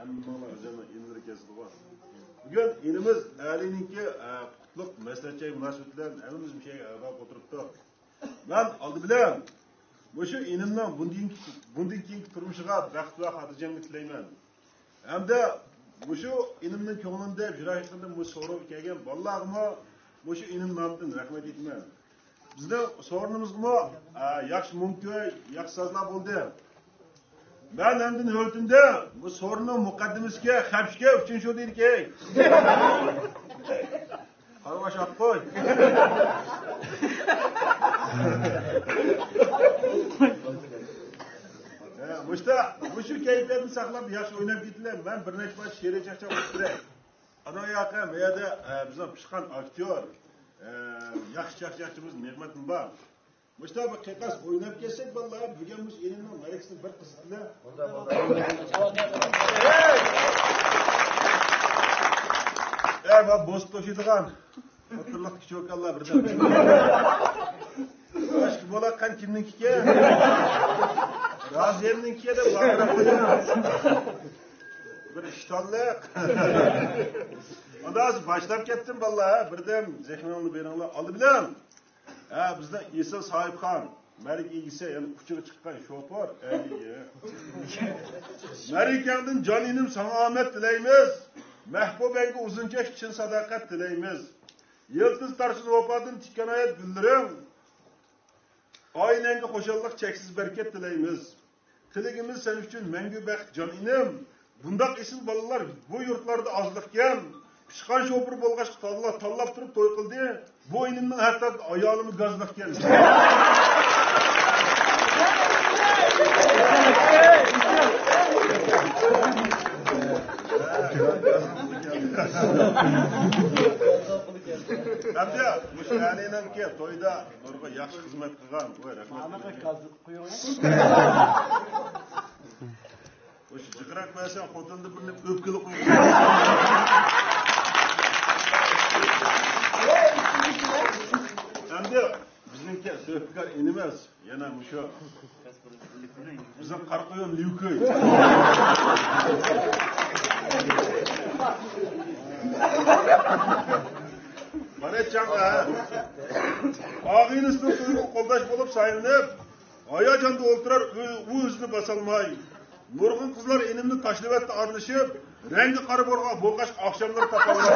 Hammalar özünə indir kəsdiği. Bugün inimiz əlininki qutluk məsələçə münasibətlərini həmimiz bir şey oturubdu. Ben aldı biləm. Bu şu inimdən bundan keyinki turmuşuğa bəxt və xatircəmlik tiləyman. Hem de bu şu inimnin ko'nglida yuragimda bu so'rab kelgan bolalarga bu şu inim nomidan rahmat aytaman. Bizde sorunumuzga yaxshi mumkin, yaxshi so'zlar bo'ldi. Ben hemden höltünde bu sorunun mukaddimesiga xapishga uchun shu deydi. Qaravaş ap qo'y. Bu şu keyfiyatni saqlab yaxshi o'ynab ketdilar. Ben bir necha bor she'riy chaqchaq o'qiray. Ana yoqqa bu yerda bizdan pishqan aktyor, yaxshi chaqchaqchimiz Mehmatning bor. Mustafa qiqas o'ynab kelsak vallahi bugun biz elimdan Alexni bir qizdilar. Va bo'st to'shiydigan. O'tirliq kichik birdan. Başka bo'laqqan kimniki? Raziyemninki de bağırab qo'yaman. Bir ishtonliq. Ondan başlab ketdim vallahi birdan zehnimni beringlar oldi bilan. Bizda Isa Sohibxon, Malik egisi, ya'ni uchiga chiqqan shoför, Marikangdan joninim sana omad tilaymiz. Mahbubangga uzuncha chin sadoqat tilaymiz. Yıldız tarsiz vafatın tikkan hayat güldürüm. Ailenge hoşallık çeksiz bereket dileyimiz. Tiligimiz sen için mengü bəxt can inim. Bundak isim balalar bu yurtlarda azlıkken. Pişkan şopur bolgaç tallap durup toy kıldı. Bu inimden hatta ayağımı gazlıkken. Hamdi, müşahidenen ki toyda nurga yaxshi xizmat qilgan, voy rahmat. Anaqa qazib qo'ying. O'sha jiqrak bo'lsa xotinni birni o'pkili qo'ying. Hamdi, bizningki so'fkar inimaz, yana musho. Bizning qarqo'yon Liukoy. Bana çanga, ağınızın suyunu koldaş bulup sayılınıp, ayacanda olturar, o yüzünü basalmay. Nurgun kızlar enimni taşlıvetli arılışıp, rengi karı borga bolgaç akşamları taparlar.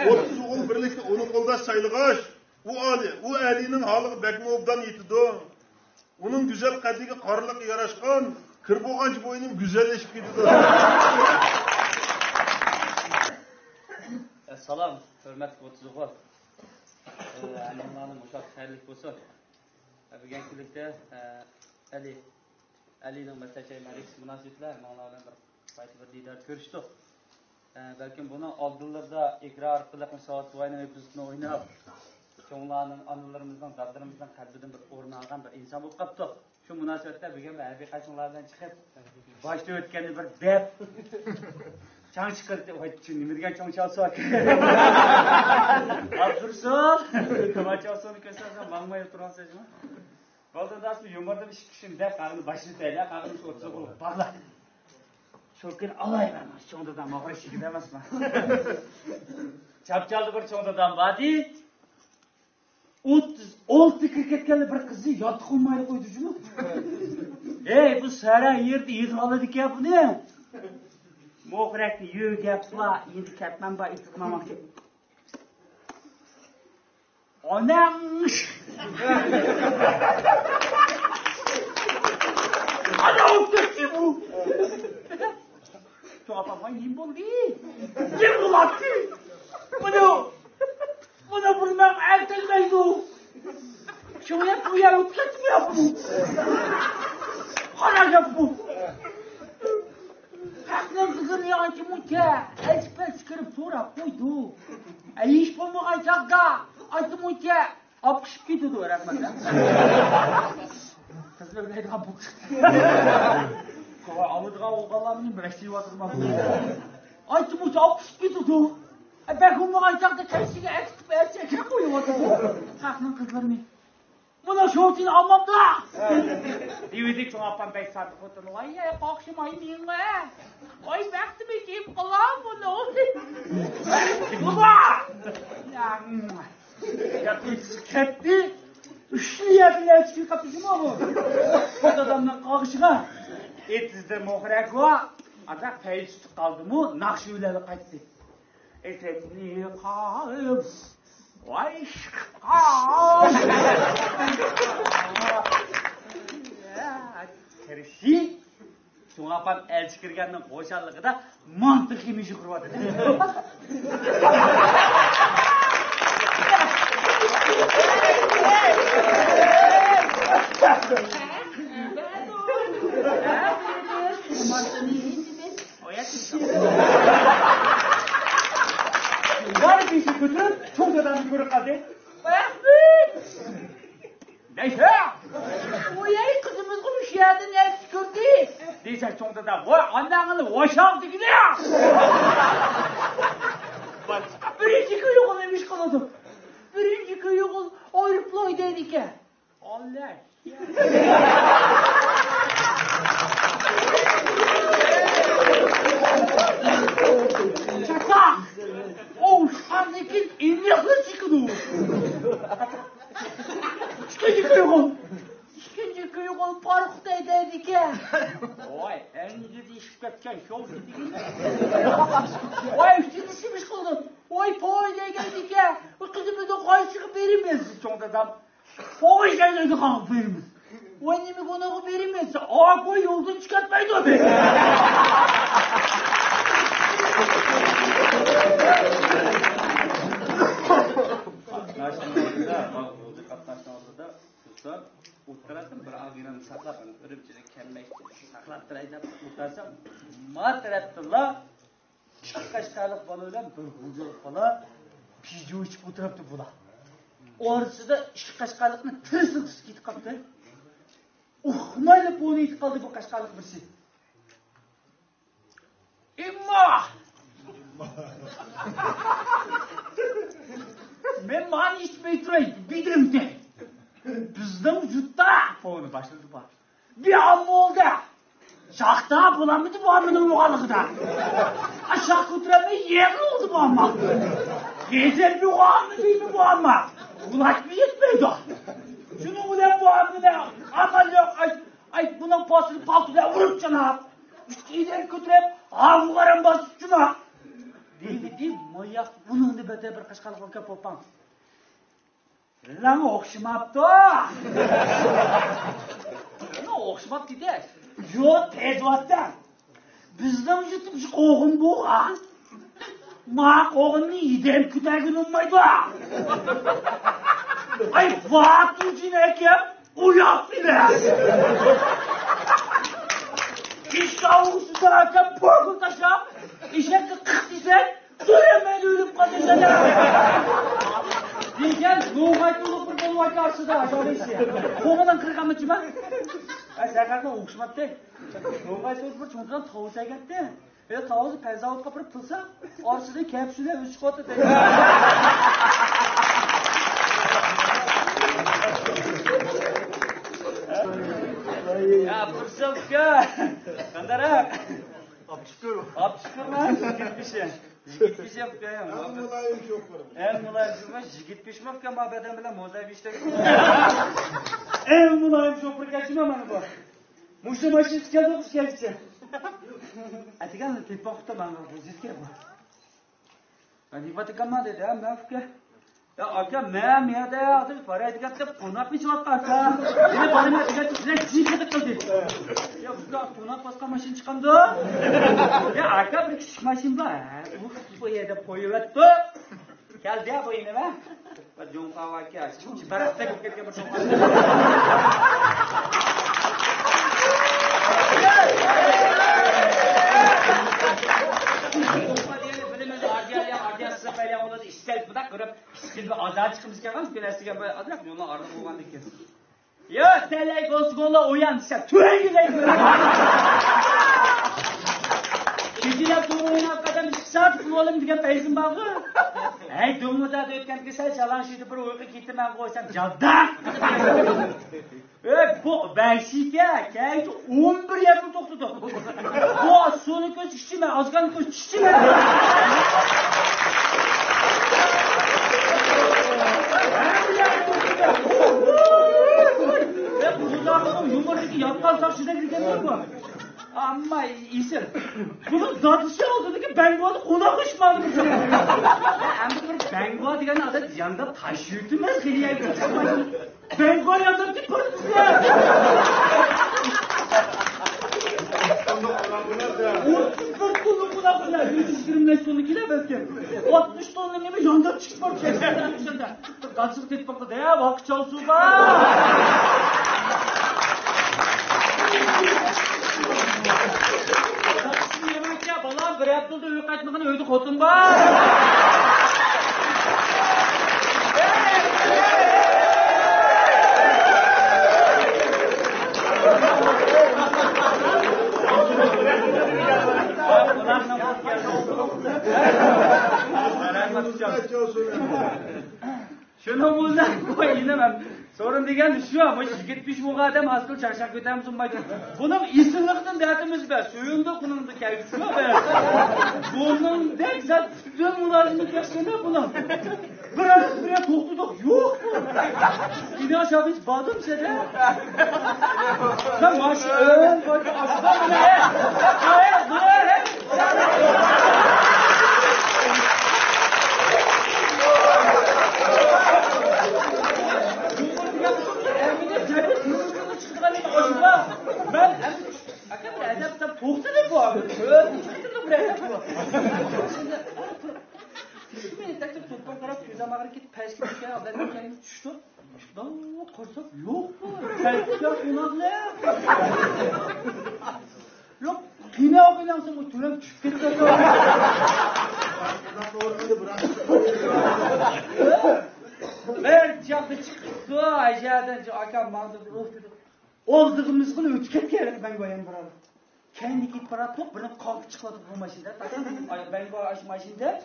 30 oğul birlikte onu koldaş sayılgaç, o əlinin halığı bekme obdan yetidu. Onun güzel kadigi karılık yaraşkan, kırboğancı boyunun güzelleşip gididu. Salam, hürmetli otuzluğlar. Annemlerim uşak xayrlik olsun. Bugünkülükte Ali'nin mesleği Malik münasibetler, mağlalarla bir didar görüştük. Belki bunu aldığında ikrar arkalık saat oyunu epizodunu oynayıp, çoğunlarının anılarımızdan, dadlarımızdan kalbiden bir orun algan bir insan bulup kaptık. Şu münasebetler bugün bir kaçınlardan çıkıp, başta ötkeni bir dep, Çan çıkarttı, o için nimirgen çan çalsak. Abdursun, kama çalsonu kesersen, mangmaya oturan sözümü. Balda da aslında yumurda bir kişinin dep, ağını başını teyler, ağını şu otuzu bulup, bağla. Şokun alay vermez, çoğundadan mağara şekil demez mi? Çapçaldı bir çoğundadan badi. 36 ketkenli bir kızı yatı koymayla koydu şunu. Ey, bu saran yerde yediralı ki bu ne? Moğrekni yög yapma, yedi ketmem ba itikmamak ki. Anam! Ana oktur ki bu! Tuhafam vay neyim oldu? Kim bulattı? Bunu bulmak ertelmeydi o. Şöyle kuyar öpletmiyor bu. Haracak bu. Haklar kızını yancı mutya. Espes kırıp sonra koydu. İş bulmak çakda. Açtı mutya. Apışıp gidiyordu öğretmenden. Kızlar neydi ha bu? Alıdığa olgalarının bir eşliği batırmak. Açtı mutya apışıp gidiyordu. Ben kumluğa çakda kendisine ekip erçek koyuyordu. Haklar kızlarını. Buna şortun almam da. Devedik çoğun apan pek sattı kutunu. Vay ya kalkışım ay diyeyim be. Vay baktım ekeyim kılam bunu. Baba. Ya ketti. Üşlüyebilir çıkıyor kapıcı mı bu? Bu adamla kalkışına. Sizde muhrak var. Adak teyit tutup kaldı mı? Nakşiyeleri kaçtı. Etekli kalım. Vay şıkkam. Terisi. Şuna yapan el çıkırganın koşarlığı da mantık yemişi kurmadı. Var bir şey kötü, çok adam bir görük adı. Mahmut! Neyse? O yayı kızımız konuşuyordu, ne çıkırdı? Neyse çok adam, vay anneanını vaşaldı gidiyor. Birinci köy yoluymuş kaladım. Birinci köy yolu ayrıploy dedik ya. Allah. Çaka! O şanlıkin inlihli çıkıdı. İkinci köy yolu. İkinci köy yolu parkta dedik ya. Vay, en güzel iş ketken şov dedik. Vay üstündesiymiş kaladım. Vay poğayla geldik ya. O kızımızı koy çıkıp verilmez. Çok adam. Poğayla geldik kalkıp verilmez. O annemi konağı verilmez. Aa koy yoldan çıkartmaydı o beni. Naşınlarında, oldu katlaşmalarda kızlar uttaradım bir ağırını saklapın, örümcülük kelmekçi saklattıraydı, uttarsam matrettiler, kaşkarlık balığıyla bir bulculuk falan pijyo içip oturuptu bula. Orası da şu kaşkarlıkını tırsız gitip kaptı. Mayla boğunu itip kaldı bu kaşkarlık birisi. İmma! Men mani içmeyi turayım, bilirim de. Bizden vücutta boğunu başladı bak. Bir amma oldu. Şakta bulamadı bu amının yuvalığı aşağı kuturamayı yeğen oldu bu amma. Gezer bir o amma değil mi bu amma? Ulaşma yetmeydi. Şunu ulan bu amına aman yok ay bunun pasını paltına vurup canım. İşte ileri götürüp avluların basıp şuna. Değil manyak bunun da bete bir kaşkalık olka popan. Lan okşamaptı. Ne okşamap dedi? Yok tezvattan. Bizden yutup şu koğun boğan. Ma koğunun idem kütagın olmaydı. Ay vaat ucuna kem uyak bile. İşte avuçsuz hakem porkul taşa. İşe kık diysen dönemeyle ölüp kaçacak. Diyken doğumay dolup bir doluğay karşıda aşağıda işe. Koğundan kırıkan mıçıma? Ay sen karşıda okşamak değil. Doğumay dolup bir çoğundan tavuza gitti. Ve tavuzu pezavut kapırıp tılsa orasında kapsüle üç kotu değil. Ya Bursavka! Kandarak! Apşıkır lan, jigit pişem kaya. En mulayim şoförüm. En mulayim şoför, jigit pişmek kan babeden bile mozaik işte. En mulayim şoför kaçma bana bu. Muşta maşın çıkardı mı çıkardı? Atikan tepa kutu bana bu zizke bu. Ben dipatikan ma dedi ya ben fikir. Ya aka ben yerde ya adı para edikatte konak bir çuvat aka. Yine bana edikatte size zikret kıldı. Ya bu konak başka maşın çıkandı. Ya aka bir küçük maşın var. Bu yerde koyuyordu. Geldi ya bu yine be. Ben jonka vakya. Şimdi baratta gitken bu jonka. İstel budak görüp iskilbi azar çıkmış gelmez güneşliğe böyle adırak yoluna arda bulgan dikken. Ya selay golsgola uyan sen tüy güzel. Geceler to'g'ri o'ynab qadam 2 soat qilib olaman degan paysim bormi? Hey, do'ngmizada o'tgan kesal chalang'ishdi bir o'yga ketman qo'ysam jaddaq. Bu Belçika, kaydi 11 yaşım to'xtadi. Bu suni ko'z ishchimi, ozgan ko'z ishchimi? Bularning yumordagi yotgan soqchida kirganlar bu. Amma isil. Buni zotishi oldidagi bangoni qo'noq qilishmadi bu. Endi bir bango degan odat yanda tashiydi emas, xiyaydi. Bango yotibdi ko'rdingizmi? Bir tonu kulaklar, 120 tonu kilo belki. 60 tonu nemi yanda çıkıp var çekimden içinde. Kaçık deyip baktı ya, bak çalsı var. Şimdi yemek ya, balam bir yaptığında öyle kaçmakını öydü kotun var. Şunu buldan koyayım ben. Sorun degen şu an, bu 70 bu adam asıl çarşak ötemiz olmaydı. Bunun isimlikten derdimiz be, suyunda bunun da kayıp şu be. Bunun tek zat tüm mülazimlik yaşında bunun. Biraz buraya toktuduk, yok mu? Bir aşağı hiç bağdım size. Sen başı ön, başı aslan ne? Ben akabinde adaptam to'xtadim bu abi. To'xtadim bu adap bu. Şimdi takdir to'pdan qarab ko'zamag'ir ketib pastga tushgan odamning ekanini tushdi. Shundan qo'rqsam yo'q bu. Pastga qo'naqlar. Yo'q, qiynoqinamsa bu turam tushib ketdi. Ben yaptı çıktı aşağıdan akam mağdur dedi. Oldığımız bunu ötüket gerek ben koyayım buralı. Kendi git para top benim kalk çıkladı bu maşinde. Ben koyayım maşinde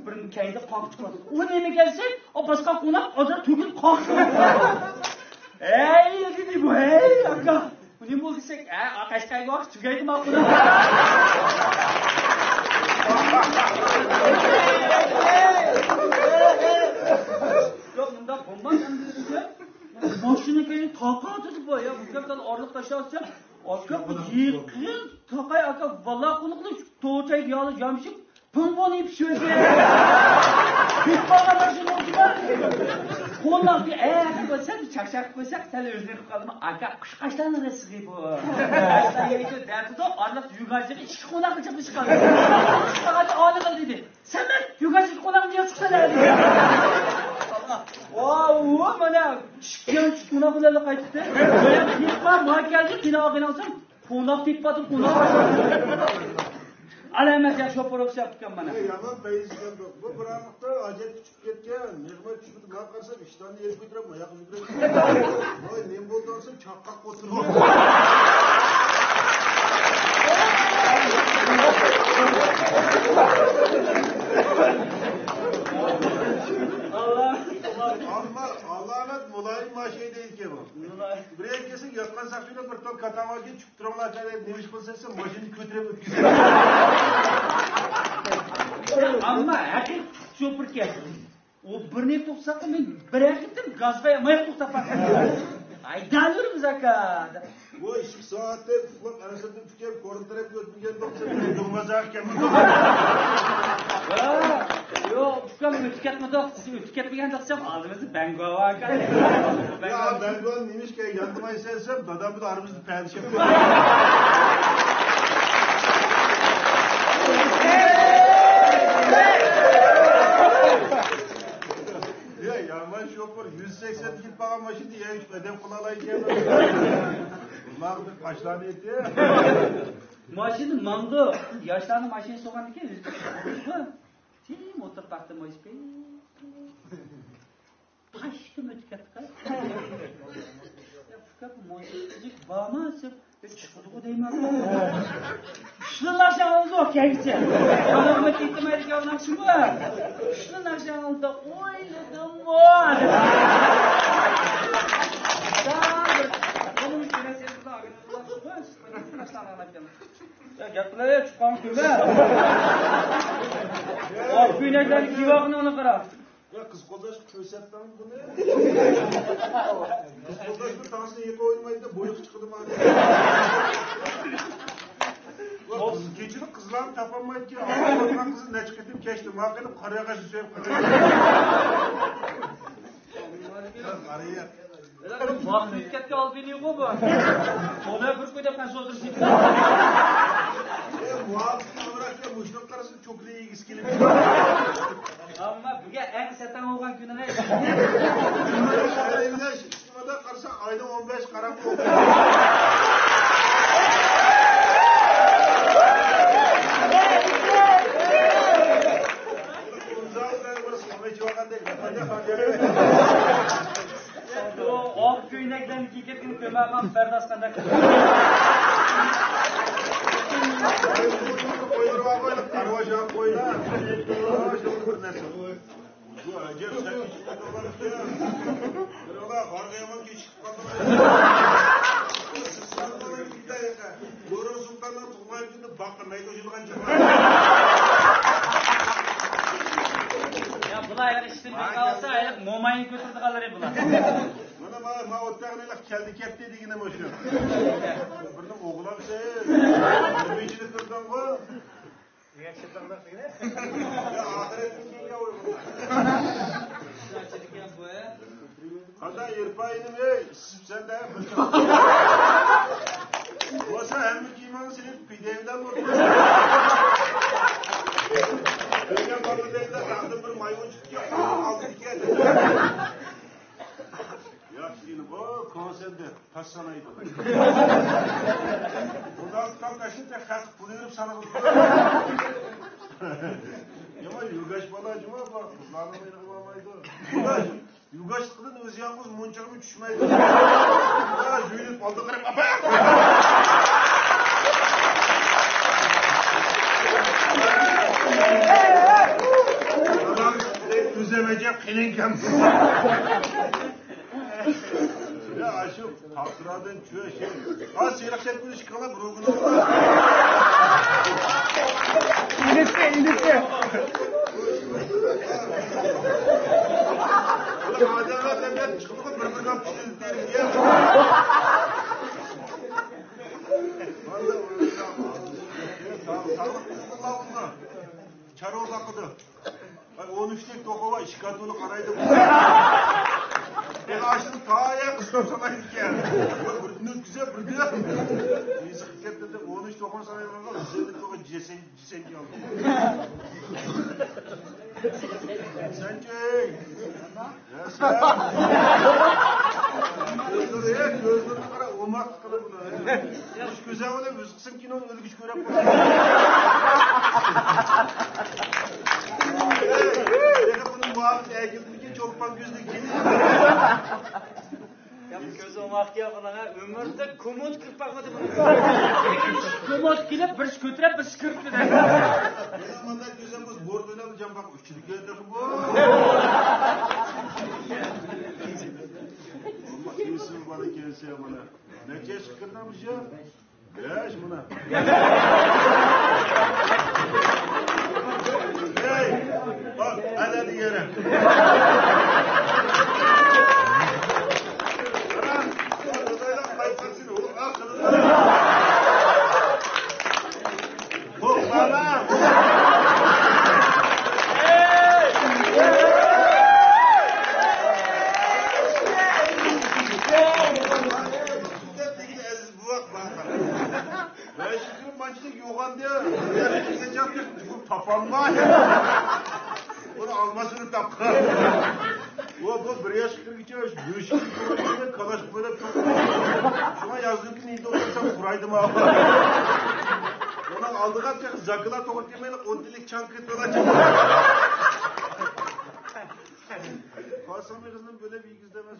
benim kendi kalk çıkladı. O neyine gelsin o başka konak o da tükür kalk çıkladı. Hey dedi bu hey akam. Bu ne oldu sen? Akaşkay bak tükeydim akına. Yok bundan bomba sandırınca maşını gelin taka atıdı bu ya. Bu kadar ağırlık taşıyarsa akşam bu yıkın takay akşam vallahi konuklu doğuçay yağlı camşıp pımbonu ip şöyle. Bir bana başını oldular. Konak bir koysak bir çakşak koysak sen özlenip kalma. Akşam kuş kaçtan arası gibi bu. Kaçtan yiyecek derdi de ağırlık yukarıcık içki konaklı çıkmış kaldı. Hadi ağırlık dedi. Sen ben yukarıcık konaklı diye çıksa derdi. Wow, mana chiqqan qonaqlarga qaytdi. Men markazga qiynoqini olsam, qonaq tepadi, qonaq. Alamat ya shopar o'xshab ketgan mana. Yomon payizgan bu biroqda ajab tushib ketgan. Mehmon tushib nima qilsam, ishtonni yeb ko'tarib, oyoq yugurib. Voy, men bo'ldi olsam, chaqqaq o'tirib. Allah'ın mulayim maşayı değil ki bu. Buraya kesin yatkan sakçıyla bir ton katama ki çıktırımlar kadar demiş kılsaysa maşını kötürüp ötküsün. Ama hakik şoför kesin. O bir ne tutsakı ben bıraktım gazbaya mayık tutsap bakın. Aydanırız aka. Bu 2 saatte ufak arasında tüken koruntarak götürgen doksa bir durmazak kemin. Yok, ufak ötüketmedi. Ötüketmeyen doksam aldığınızı ben kovağa kadar. Ya ben bu an neymiş ki yandıma istersem dadamı da aramızda paylaşıp. Ya yaman şoför 180 git bana maşın diye hiç ödem kulalayken. Bunlar bir kaçlarını etti ya. Maşını mandı. Yaşlarını maşını sokan diken. Tim otur baktım o işe. Taşkım ötükettik. Kapı muhabbetçik bağmazsın. Çıkıldı o değil mi? Şunun aşağınızda o kekçe. Bana gittim yavnakçı mı? Şunun aşağınızda oynadım var. Onun üstüne sesi daha ya gaplar ya çıkmamış gibi. Ak güyneklerini kivakını onu kırar. Ya kız kodaş kösetten bu ne? Kız kodaş bir tanesine yedi oynamaydı da boyu çıkıldı mı? Keçini kızlarını tapamaydı ki. Allah'ın kızı ne çıkıttım keçtim. Hakikaten karaya karşı söyleyip karaya. Karaya. Vaqt o'tkatga olib bering bu. Ona bir qo'yda qanso'zdirsin. Muhabbet olarak ya müşrik karısını çok iyi ilgisi geliyor. Ama buga eng satan olgan kunini Elimde şişmada karşı ayda 15 karam oldu. o köyneklerini kiygetini kömağın perdasında Koyurma koyla, karvaşa koyla. Bu acayip sen içinde dolanıp ya. Böyle kargayamam ki çıkmadım. Sıçradılar gitti ya. Doğru sultanlar tutmayıp gitti. Bakın neydi o yılgan çıkmadı. Ya bular eğer iştirmeye kalsa ayrıp momayı götürdü kalır ya bular. Bana ottağınıyla keldi kep dediğine mi hoşuyor? Birinin oğlan şey. Nöbeyçini kırdan koy. Ya ahiretin kenge uygun. Hatta irpayını ey, sen de olsa hem bir kıymanı silip pidevden mi oturuyor? Köyden bakı değil de tahtı bir maymun çıkıyor. Altı diken. Ya şimdi o konserde taş sanaydı. Bundan tam kaşınca kalkıp buluyorum sana. Ama yugaş bana acıma bak. Kızlarına beni kılamaydı. Yugaş. Yugaş kılın öz yalnız monçağımı düşmeydi. Ya jüylet aldı kırıp apayak. Adam üzemeyecek kilinkem. Ya aşım hasradın çöğe şey. Ha seyrak çekmiş çıkana grubunu oldu. İlisi. Ulan adamlar demeye çıkıp birbirinden pişirdik derim ya. Vallahi sağlık kızıllar bunlar. Çarı odaklıdı. 13'lik dokova işkatını karaydı bu. Ben açtım tağaya kısmam sanaydık yani. Bırdınız güzel bırdı. Neyse hikayette de 13 dokon sanaydı var. Güzellik dokon cisen aldı. Sence? Ya sen? Gözleri kara olmak kılı bunu. Kuş güzel olur, müziksın ki onu ölgüç görep olur. Bunun muhabbeti erkekliğe çolpan gözlük geliyor. Ya bu göz olmak ya falan ha. Ömürde kumut kırpakmadı bunu. Kumut gelip bir kötürep bir sıkırttı. Ne zamanda güzelimiz bordo ne alacağım bak. Üçlük yerleri bu. Allah kimsin bana kimse bana. Ne kez sıkırdamış ya? Yaş buna. Hey! Bak hadi yere. Bunu almasını tapkar. Bu buraya şükür geçiyor. Büyüşük bir kalaş böyle çok. Şuna yazdığı ki neydi olursa kuraydım abi. Ona aldık atacak. Zakılar tokut yemeyle 10 dilik çankıt olacak. Kalsam bir kızın böyle bir ilgiz demez.